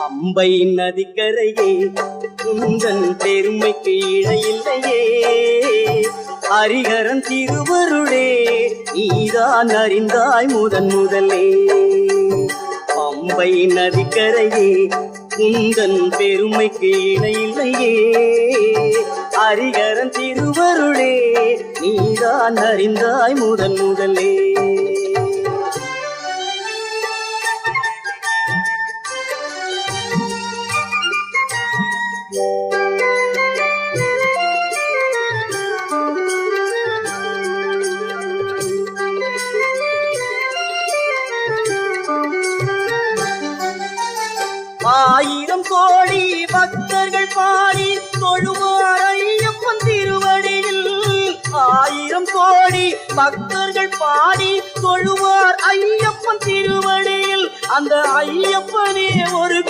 அம்பை நதிக்கரையே உந்தன் பெருமைக்கு இடையில்லையே. ஹரிஹரன் திருவருளே நீதான் அறிந்தாய் முதலே. அம்பை நதிக்கரையே உந்தன் பெருமைக்கு இடையில்லையே. ஹரிஹரன் திருவருளே நீதான் அறிந்தாய் முதலே. ஆயிரம் கோடி பக்தர்கள் பாடி தொழுவார் ஐயப்பன் திருவடியில். ஆயிரம் கோடி பக்தர்கள் பாடி தொழுவார் ஐயப்பன் திருவடியில். அந்த ஐயப்பனே ஒரு